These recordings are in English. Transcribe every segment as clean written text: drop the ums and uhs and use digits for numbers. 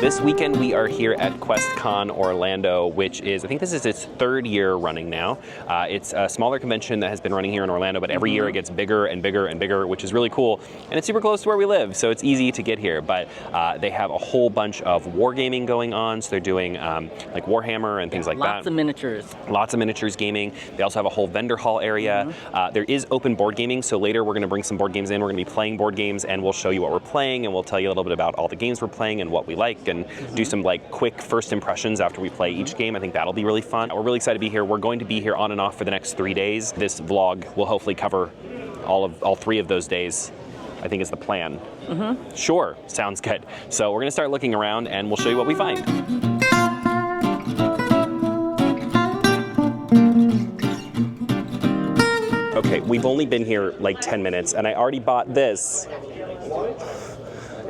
This weekend we are here at QuestCon Orlando, which is, I think this is its third year running now. It's a smaller convention that has been running here in Orlando, but every year it gets bigger and bigger and bigger, which is really cool. And it's super close to where we live, so it's easy to get here. But they have a whole bunch of wargaming going on, so they're doing like Warhammer and things like that. Lots of miniatures. Lots of miniatures gaming. They also have a whole vendor hall area. There is open board gaming, so later we're going to bring some board games in. We're going to be playing board games, and we'll show you what we're playing, and we'll tell you a little bit about all the games we're playing and what we like, and do some like quick first impressions after we play each game. I think that'll be really fun. We're really excited to be here. We're going to be here on and off for the next 3 days. This vlog will hopefully cover all 3 of those days, I think is the plan. Sure, sounds good. So we're gonna start looking around and we'll show you what we find. Okay, we've only been here like 10 minutes and I already bought this.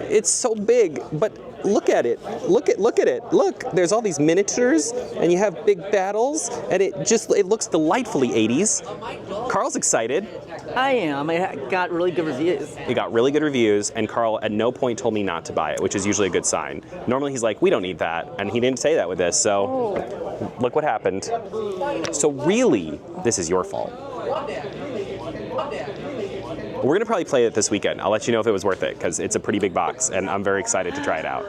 It's so big, but look at it. Look at it. Look, there's all these miniatures and you have big battles and it looks delightfully 80s. Carl's excited. I am. It got really good reviews. It got really good reviews, and Carl at no point told me not to buy it, which is usually a good sign. Normally he's like, we don't need that, and he didn't say that with this, so look what happened. So really, this is your fault. We're gonna probably play it this weekend. I'll let you know if it was worth it, because it's a pretty big box, and I'm very excited to try it out.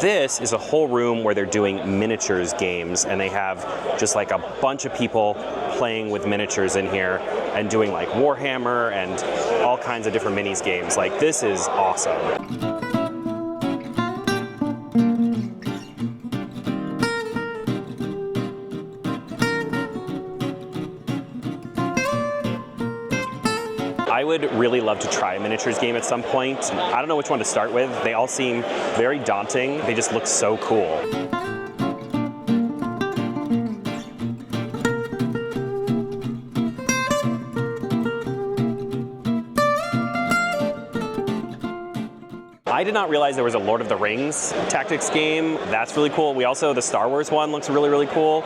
This is a whole room where they're doing miniatures games, and they have just like a bunch of people playing with miniatures in here and doing like Warhammer and all kinds of different minis games. Like, this is awesome. I would really love to try a miniatures game at some point. I don't know which one to start with. They all seem very daunting. They just look so cool. I did not realize there was a Lord of the Rings tactics game. That's really cool. The Star Wars one looks really, really cool.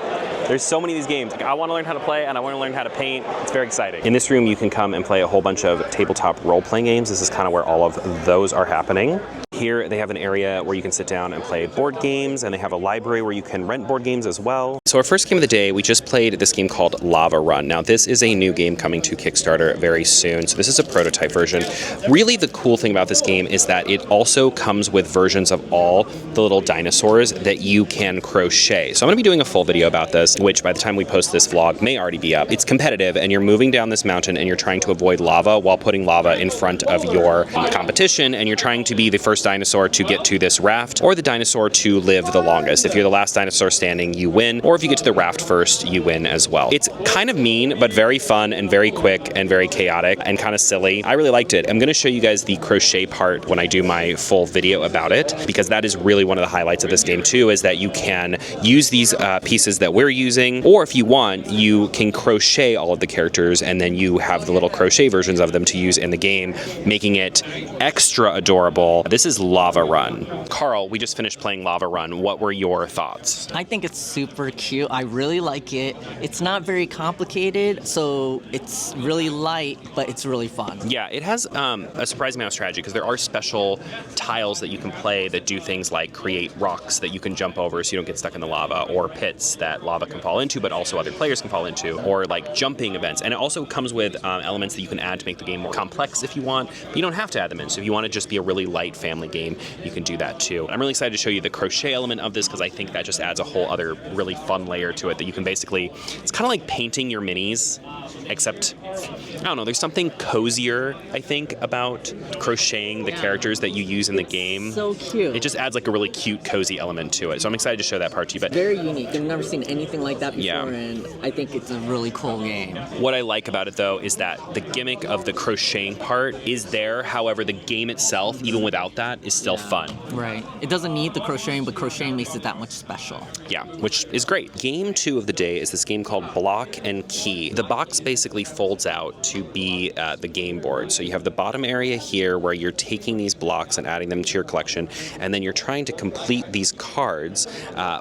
There's so many of these games. I want to learn how to play and I want to learn how to paint. It's very exciting. In this room, you can come and play a whole bunch of tabletop role-playing games. This is kind of where all of those are happening. Here, they have an area where you can sit down and play board games, and they have a library where you can rent board games as well. So our first game of the day, we just played this game called Lava Run. Now, this is a new game coming to Kickstarter very soon, so this is a prototype version. Really, the cool thing about this game is that it also comes with versions of all the little dinosaurs that you can crochet. So I'm going to be doing a full video about this, which by the time we post this vlog may already be up. It's competitive, and you're moving down this mountain, and you're trying to avoid lava while putting lava in front of your competition, and you're trying to be the first dinosaur to get to this raft, or the dinosaur to live the longest. If you're the last dinosaur standing, you win, or if you get to the raft first, you win as well. It's kind of mean, but very fun and very quick and very chaotic and kind of silly. I really liked it. I'm going to show you guys the crochet part when I do my full video about it, because that is really one of the highlights of this game too, is that you can use these pieces that we're using, or if you want, you can crochet all of the characters, and then you have the little crochet versions of them to use in the game, making it extra adorable. This is Lava Run. Carl, we just finished playing Lava Run. What were your thoughts? I think it's super cute. I really like it. It's not very complicated, so it's really light, but it's really fun. Yeah, it has a surprising amount of strategy, because there are special tiles that you can play that do things like create rocks that you can jump over so you don't get stuck in the lava, or pits that lava can fall into but also other players can fall into, or like jumping events. And it also comes with elements that you can add to make the game more complex if you want, but you don't have to add them in. So if you want to just be a really light family game, you can do that too. I'm really excited to show you the crochet element of this, because I think that just adds a whole other really fun layer to it that you can basically, it's kind of like painting your minis, except, I don't know, there's something cozier, I think, about crocheting the characters that you use in the game. So cute. It just adds like a really cute, cozy element to it. So I'm excited to show that part to you. But very unique. I've never seen anything like that before, yeah. And I think it's a really cool game. What I like about it, though, is that the gimmick of the crocheting part is there. However, the game itself, even without that, is still fun. Right. It doesn't need the crocheting, but crocheting makes it that much special. Yeah, which is great. Game 2 of the day is this game called Block and Key. The box basically folds out to be the game board. So you have the bottom area here where you're taking these blocks and adding them to your collection, and then you're trying to complete these cards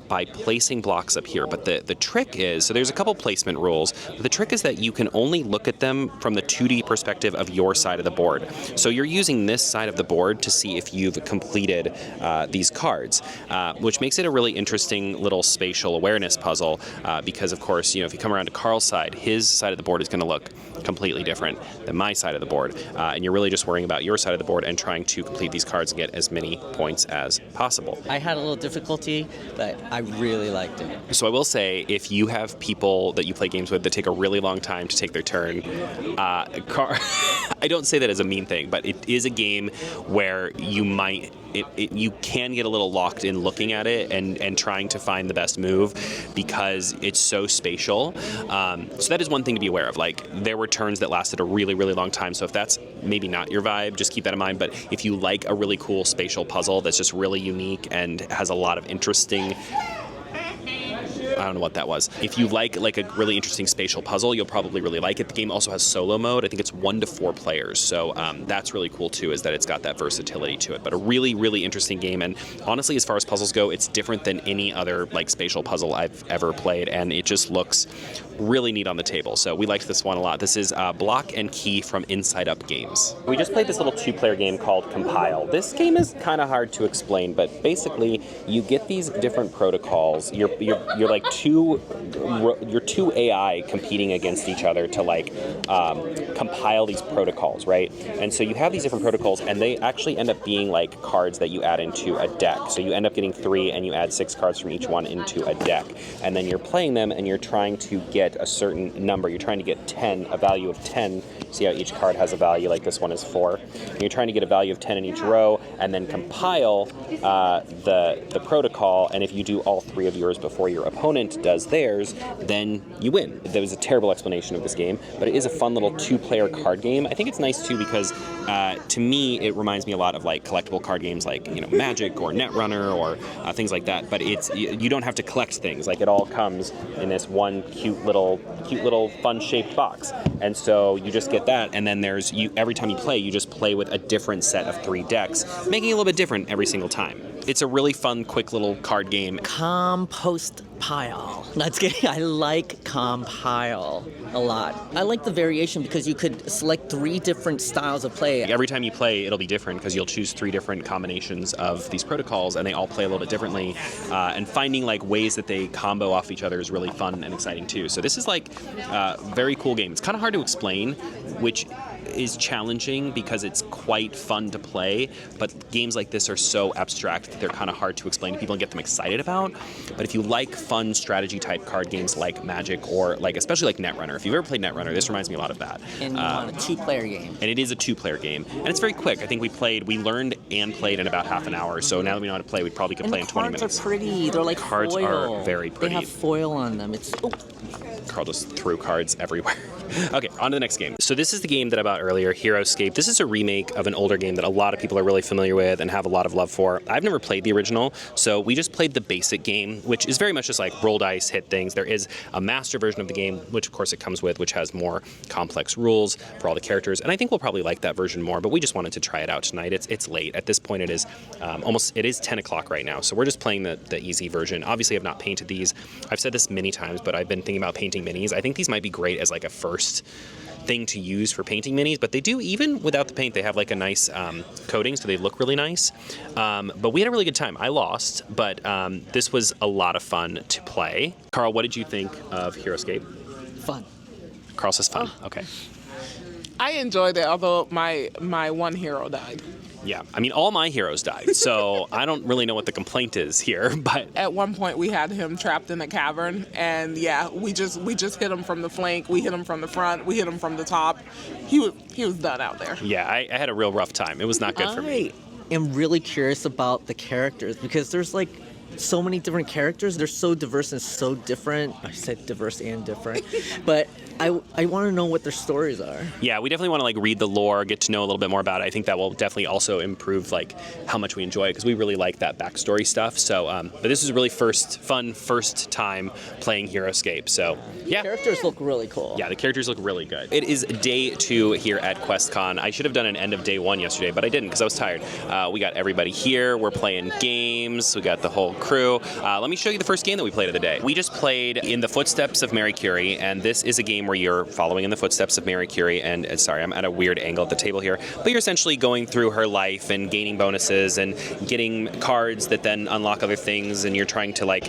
by placing blocks up here. But the trick is, so there's a couple placement rules, but the trick is that you can only look at them from the 2D perspective of your side of the board. So you're using this side of the board to see if you've completed these cards, which makes it a really interesting little spatial awareness puzzle because, of course, if you come around to Carl's side, his side of the board is going to look completely different than my side of the board, and you're really just worrying about your side of the board and trying to complete these cards and get as many points as possible. I had a little difficulty, but I really liked it. So I will say, if you have people that you play games with that take a really long time to take their turn, I don't say that as a mean thing, but it is a game where you might, you can get a little locked in looking at it and trying to find the best move because it's so spatial. So that is one thing to be aware of. Like, there were turns that lasted a really, really long time. So if that's maybe not your vibe, just keep that in mind. But if you like a really cool spatial puzzle that's just really unique and has a lot of interesting, I don't know what that was. If you like a really interesting spatial puzzle, you'll probably really like it. The game also has solo mode. I think it's 1 to 4 players. So that's really cool too, is that it's got that versatility to it. But a really, really interesting game. And honestly, as far as puzzles go, it's different than any other spatial puzzle I've ever played. And it just looks really neat on the table. So we liked this one a lot. This is Block and Key from Inside Up Games. We just played this little 2-player game called Compile. This game is kind of hard to explain, but basically you get these different protocols. You're like two AI competing against each other to compile these protocols, right? And so you have these different protocols, and they actually end up being like cards that you add into a deck. So you end up getting 3, and you add 6 cards from each one into a deck. And then you're playing them, and you're trying to get a certain number. You're trying to get 10, a value of 10. See how each card has a value, like this one is 4. And you're trying to get a value of 10 in each row, and then compile the protocol, and if you do all 3 of yours before your opponent does theirs, then you win. There was a terrible explanation of this game, but it is a fun little 2-player card game. I think it's nice too because to me it reminds me a lot of collectible card games like Magic or Netrunner or things like that, but you don't have to collect things. It all comes in this one cute little fun-shaped box, and so you just get that, and then every time you play, you just play with a different set of 3 decks, making it a little bit different every single time. It's a really fun, quick little card game. Compost pile. That's good. I like Compile a lot. I like the variation because you could select 3 different styles of play. Every time you play, it'll be different because you'll choose 3 different combinations of these protocols, and they all play a little bit differently. And finding ways that they combo off each other is really fun and exciting too. So this is a very cool game. It's kind of hard to explain, which is challenging because it's quite fun to play, but games like this are so abstract that they're kind of hard to explain to people and get them excited about. But if you like fun strategy type card games like Magic or especially Netrunner, if you've ever played Netrunner, this reminds me a lot of that. And you want a 2-player game. And it is a 2-player game, and it's very quick. I think we learned and played in about half an hour, so now that we know how to play, we probably could play in 20 minutes. Cards are pretty. They're like cards foil. Are very pretty. They have foil on them. Carl just threw cards everywhere. Okay, on to the next game. So this is the game that I bought earlier, Heroscape. This is a remake of an older game that a lot of people are really familiar with and have a lot of love for. I've never played the original, so we just played the basic game, which is very much just roll dice, hit things. There is a master version of the game, which of course it comes with, which has more complex rules for all the characters, and I think we'll probably like that version more, but we just wanted to try it out tonight. It's late. At this point, it is 10 o'clock right now, so we're just playing the easy version. Obviously, I've not painted these. I've said this many times, but I've been thinking about painting minis. I think these might be great as a first thing to use for painting minis, but they do, even without the paint, they have a nice coating, so they look really nice. But we had a really good time. I lost, but this was a lot of fun to play. Carl, what did you think of Heroscape? Fun. Carl says fun. Okay. I enjoyed it, although my one hero died. Yeah, I mean, all my heroes died, so I don't really know what the complaint is here, but... At one point, we had him trapped in a cavern, and yeah, we just hit him from the flank, we hit him from the front, we hit him from the top. He was done out there. Yeah, I had a real rough time. It was not good for me. I am really curious about the characters, because there's so many different characters. They're so diverse and so different. I said diverse and different, but I want to know what their stories are. Yeah, we definitely want to like read the lore, get to know a little bit more about it. I think that will definitely also improve like how much we enjoy it because we really like that backstory stuff. So, but this is really first time playing Heroscape. So, yeah. The characters look really cool. Yeah, the characters look really good. It is day 2 here at QuestCon. I should have done an end of day 1 yesterday, but I didn't because I was tired. We got everybody here. We're playing games. We got the whole crew. Let me show you the first game that we played of the day. We just played In the Footsteps of Mary Cury, and this is a game where you're following in the footsteps of Mary Cury, and sorry, I'm at a weird angle at the table here, but you're essentially going through her life and gaining bonuses and getting cards that then unlock other things, and you're trying to like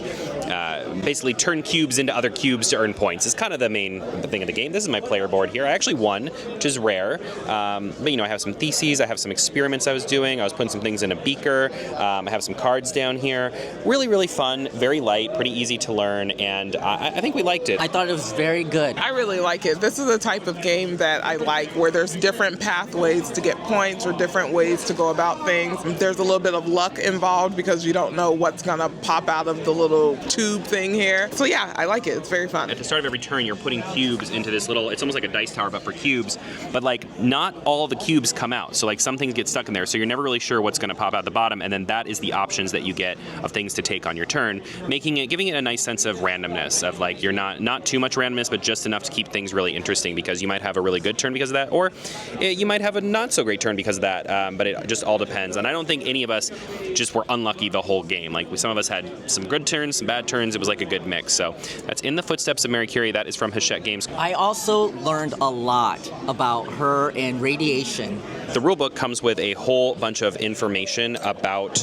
basically turn cubes into other cubes to earn points. It's kind of the main thing of the game. This is my player board here. I actually won, which is rare, but you know, I have some theses, I have some experiments I was doing, I was putting some things in a beaker, I have some cards down here. Really, really fun, very light, pretty easy to learn, and I think we liked it. I thought it was very good. I really like it. This is a type of game that I like where there's different pathways to get points or different ways to go about things. There's a little bit of luck involved because you don't know what's going to pop out of the little tube thing here. So yeah, I like it. It's very fun. At the start of every turn, you're putting cubes into this little, it's almost like a dice tower, but for cubes. But like, not all the cubes come out. So like, some things get stuck in there. So you're never really sure what's going to pop out the bottom. And then that is the options that you get of things to take on your turn, giving it a nice sense of randomness, of like, you're not too much randomness, but just enough to keep things really interesting, because you might have a really good turn because of that, or you might have a not so great turn because of that, but it just all depends. And I don't think any of us just were unlucky the whole game. Like, some of us had some good turns, some bad turns. It was like a good mix. So that's In the Footsteps of Mary Cury. That is from Hachette Games. I also learned a lot about her and radiation. The rulebook comes with a whole bunch of information about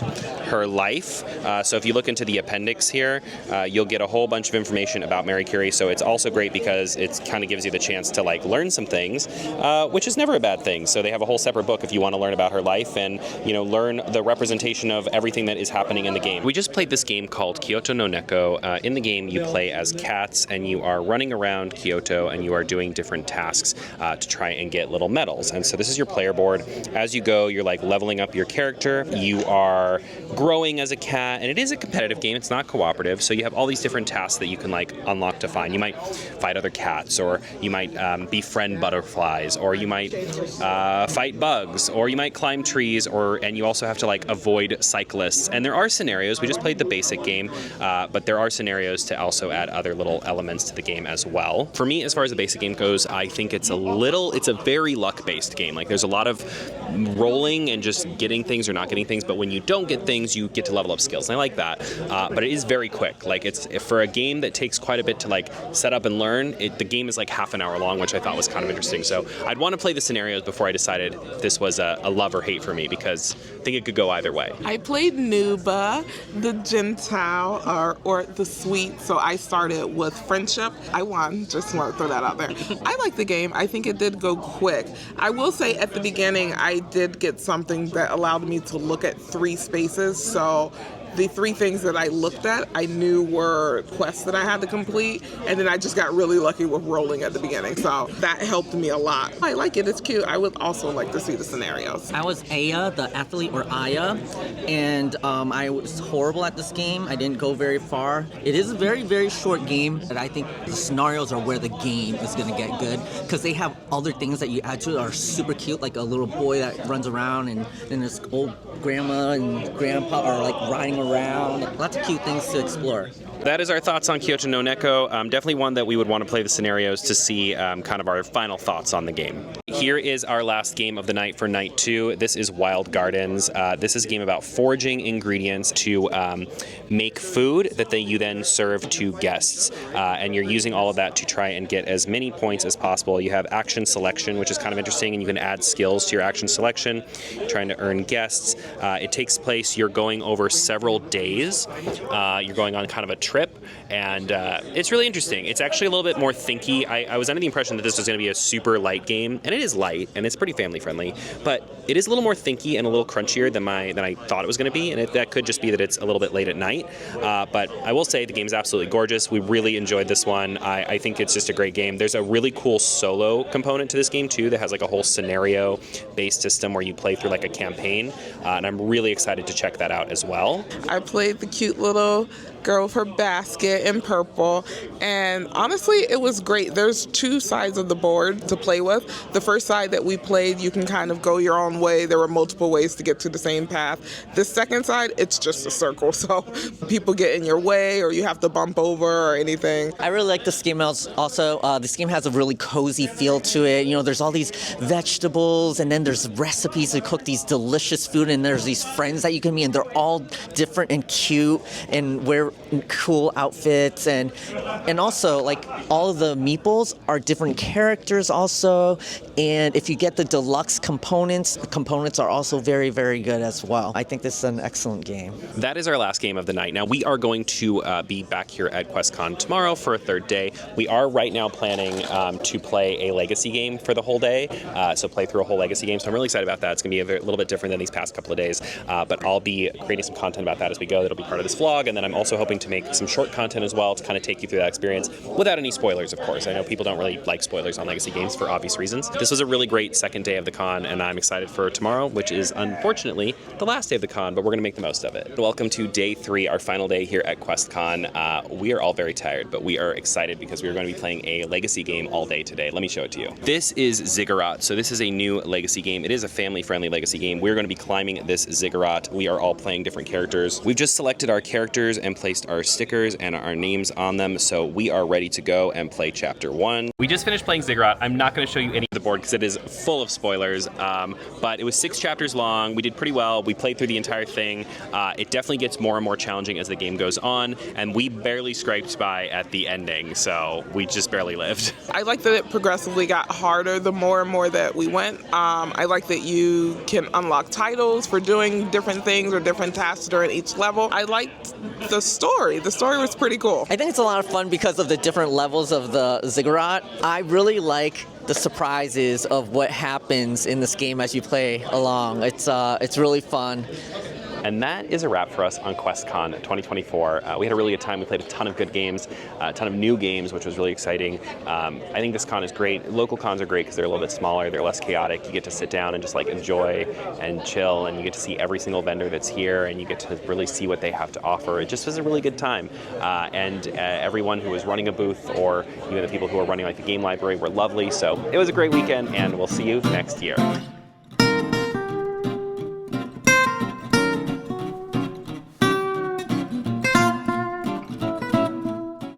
her life. So if you look into the appendix here, you'll get a whole bunch of information about Mary Cury. So it's also great because it kind of gives you the chance to like learn some things, which is never a bad thing. So they have a whole separate book if you want to learn about her life and, you know, learn the representation of everything that is happening in the game. We just played this game called Koto NOCO. In the game, you play as cats and you are running around Kyoto and you are doing different tasks to try and get little medals. And so this is your player board. As you go, you're like leveling up your character. You are growing as a cat, and it is a competitive game. It's not cooperative. So you have all these different tasks that you can like unlock to find. You might fight other cats, or you might befriend butterflies, or you might fight bugs, or you might climb trees, and you also have to like avoid cyclists. And there are scenarios. We just played the basic game, but there are scenarios to also add other little elements to the game as well. For me, as far as the basic game goes, I think it's a very luck-based game. Like, there's a lot of rolling and just getting things or not getting things, but when you don't get things, you get to level up skills, and I like that. But it is very quick. Like, it's for a game that takes quite a bit to like set up and learn. The game is like half an hour long, which I thought was kind of interesting. So I'd want to play the scenarios before I decided this was a love or hate for me, because I think it could go either way. I played Nuba, the Gentile, or the Sweet, so I started with Friendship. I won, just want to throw that out there. I like the game. I think it did go quick. I will say at the beginning, I did get something that allowed me to look at 3 spaces, so the 3 things that I looked at, I knew were quests that I had to complete, and then I just got really lucky with rolling at the beginning, so that helped me a lot. I like it, it's cute. I would also like to see the scenarios. I was Aya, the athlete, or Aya, and I was horrible at this game. I didn't go very far. It is a very, very short game, but I think the scenarios are where the game is going to get good, because they have other things that you add to it are super cute, like a little boy that runs around, and then this old grandma and grandpa are like riding around. Lots of cute things to explore. That is our thoughts on Koto NOCO. Definitely one that we would want to play the scenarios to see kind of our final thoughts on the game. Here is our last game of the night for night 2. This is Wild Gardens. This is a game about foraging ingredients to make food that you then serve to guests. And you're using all of that to try and get as many points as possible. You have action selection, which is kind of interesting, and you can add skills to your action selection, trying to earn guests. It takes place, you're going over several days. You're going on kind of a trip, and it's really interesting. It's actually a little bit more thinky. I was under the impression that this was going to be a super light game, and it is light and it's pretty family friendly, but it is a little more thinky and a little crunchier than I thought it was going to be, and that could just be that it's a little bit late at night. But I will say the game is absolutely gorgeous. We really enjoyed this one. I think it's just a great game. There's a really cool solo component to this game too that has like a whole scenario-based system where you play through like a campaign, and I'm really excited to check that out as well. I played the cute little girl with her basket in purple, and honestly, it was great. There's two sides of the board to play with. The first side that we played, you can kind of go your own way. There were multiple ways to get to the same path. The second side, it's just a circle, so people get in your way or you have to bump over or anything. I really like this game also. This game has a really cozy feel to it. You know, there's all these vegetables, and then there's recipes to cook these delicious food, and there's these friends that you can meet, and they're all different and cute and wear cool outfits, and also like all of the meeples are different characters also, and if you get the deluxe components, the components are also very, very good as well. I think this is an excellent game. That is our last game of the night. Now we are going to be back here at QuestCon tomorrow for a third day. We are right now planning to play a legacy game for the whole day, so play through a whole legacy game. So I'm really excited about that. It's going to be a little bit different than these past couple of days, but I'll be creating some content about that as we go. That'll be part of this vlog, and then I'm also hoping to make some short content as well to kind of take you through that experience without any spoilers, of course. I know people don't really like spoilers on legacy games for obvious reasons. This was a really great second day of the con, and I'm excited for tomorrow, which is unfortunately the last day of the con, but we're going to make the most of it. Welcome to day 3, our final day here at QuestCon. We are all very tired, but we are excited because we are going to be playing a legacy game all day today. Let me show it to you. This is Zigurat. So this is a new legacy game. It is a family-friendly legacy game. We're going to be climbing this Zigurat. We are all playing different characters. We've just selected our characters and placed our stickers and our names on them, so we are ready to go and play chapter 1. We just finished playing Zigurat. I'm not going to show you any of the board because it is full of spoilers, but it was 6 chapters long. We did pretty well. We played through the entire thing. It definitely gets more and more challenging as the game goes on, and we barely scraped by at the ending, so we just barely lived. I like that it progressively got harder the more and more that we went. I like that you can unlock titles for doing different things or different tasks during each level. I liked the story. The story was pretty cool. I think it's a lot of fun because of the different levels of the Zigurat. I really like the surprises of what happens in this game as you play along. It's really fun. And that is a wrap for us on QuestCon 2024. We had a really good time. We played a ton of good games, a ton of new games, which was really exciting. I think this con is great. Local cons are great because they're a little bit smaller, they're less chaotic. You get to sit down and just like enjoy and chill, and you get to see every single vendor that's here, and you get to really see what they have to offer. It just was a really good time. And everyone who was running a booth, or even the people who were running like the game library, were lovely. So it was a great weekend, and we'll see you next year.